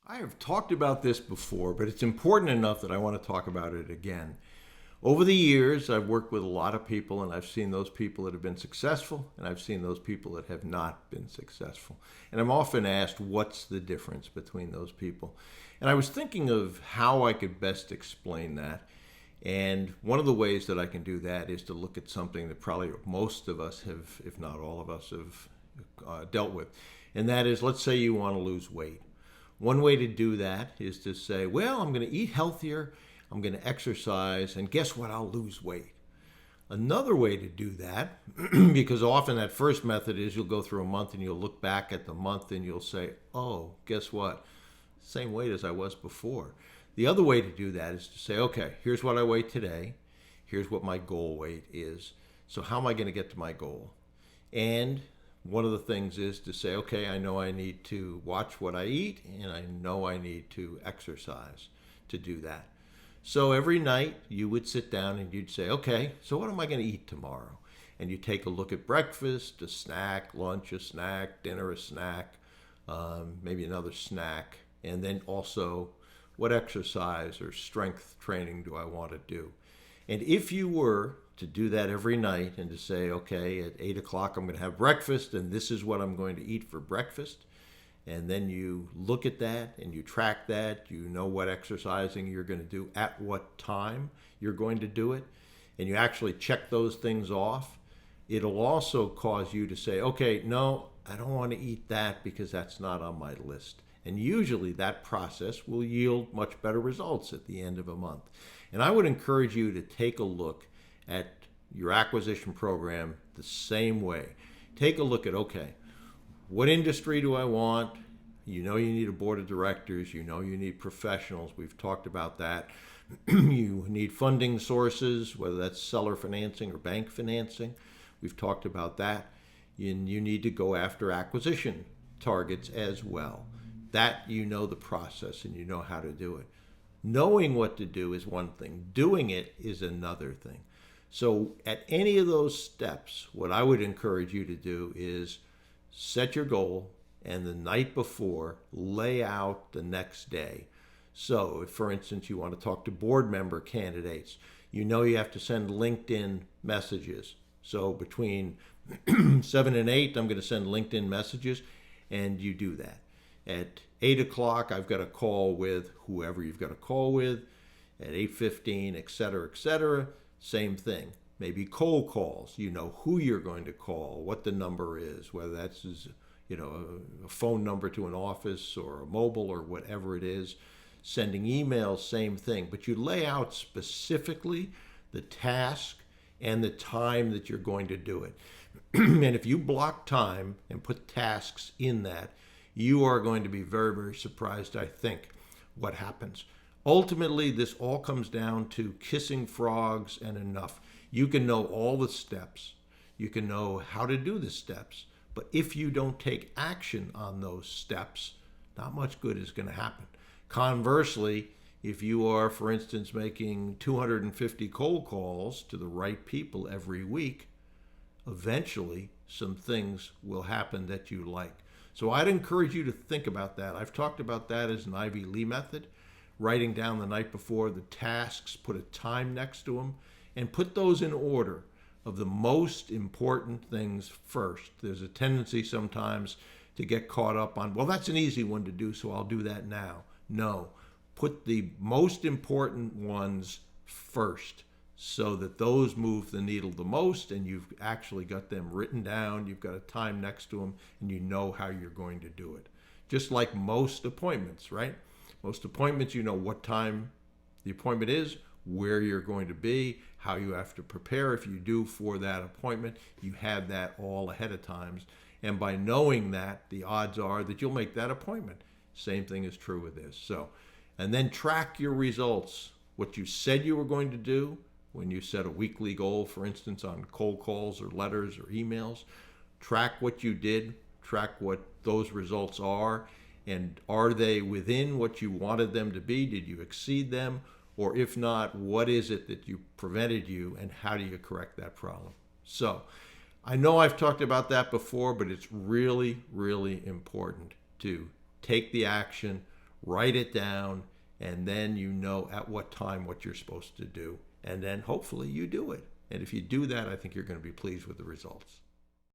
I have talked about this before, but it's important enough that I want to talk about it again. Over the years, I've worked with a lot of people, and I've seen those people that have been successful, and I've seen those people that have not been successful. And I'm often asked, what's the difference between those people? And I was thinking of how I could best explain that. And one of the ways that I can do that is to look at something that probably most of us have, if not all of us, have dealt with. And that is, let's say you want to lose weight. One way to do that is to say, well, I'm going to eat healthier, I'm going to exercise, and guess what? I'll lose weight. Another way to do that, because often that first method is you'll go through a month and you'll look back at the month and you'll say, oh, guess what? Same weight as I was before. The other way to do that is to say, okay, here's what I weigh today. Here's what my goal weight is. So how am I going to get to my goal? And one of the things is to say, okay, I know I need to watch what I eat, and I know I need to exercise to do that. So every night you would sit down and you'd say, okay, so what am I going to eat tomorrow? And you take a look at breakfast, a snack, lunch, a snack, dinner, a snack, maybe another snack, and then also what exercise or strength training do I want to do? And if you were to do that every night and to say, okay, at 8 o'clock I'm going to have breakfast and this is what I'm going to eat for breakfast, and then you look at that and you track that, you know what exercising you're going to do, at what time you're going to do it, and you actually check those things off, it'll also cause you to say, okay, no, I don't want to eat that because that's not on my list. And usually that process will yield much better results at the end of a month. And I would encourage you to take a look at your acquisition program the same way. Take a look at, okay, what industry do I want? You know you need a board of directors. You know you need professionals. We've talked about that. You need funding sources, whether that's seller financing or bank financing. We've talked about that. And you need to go after acquisition targets as well. That you know the process and you know how to do it. Knowing what to do is one thing. Doing it is another thing. So at any of those steps, what I would encourage you to do is set your goal and the night before lay out the next day. So if, for instance, you want to talk to board member candidates, you know you have to send LinkedIn messages. So between 7 and 8, I'm going to send LinkedIn messages, and you do that. At 8 o'clock, I've got a call with whoever you've got a call with. At 8:15, et cetera, same thing. Maybe cold calls. You know who you're going to call, what the number is, whether that's a phone number to an office or a mobile or whatever it is. Sending emails, same thing. But you lay out specifically the task and the time that you're going to do it. And if you block time and put tasks in that, you are going to be very, very surprised, I think, what happens. Ultimately, this all comes down to kissing frogs and enough. You can know all the steps. You can know how to do the steps. But if you don't take action on those steps, not much good is going to happen. Conversely, if you are, for instance, making 250 cold calls to the right people every week, eventually some things will happen that you like. So I'd encourage you to think about that. I've talked about that as an Ivy Lee method, writing down the night before the tasks, put a time next to them, and put those in order of the most important things first. There's a tendency sometimes to get caught up on, well, that's an easy one to do, so I'll do that now. No, put the most important ones first so that those move the needle the most, and you've actually got them written down, you've got a time next to them, and you know how you're going to do it. Just like most appointments, right? Most appointments, you know what time the appointment is, where you're going to be, how you have to prepare if you do for that appointment. You have that all ahead of time. And by knowing that, the odds are that you'll make that appointment. Same thing is true with this. So, and then track your results. What you said you were going to do when you set a weekly goal, for instance, on cold calls or letters or emails, track what you did, track what those results are, and are they within what you wanted them to be? Did you exceed them? Or if not, what is it that you prevented you, and how do you correct that problem? So I know I've talked about that before, but it's really, really important to take the action, write it down, and then you know at what time what you're supposed to do. And then hopefully you do it. And if you do that, I think you're going to be pleased with the results.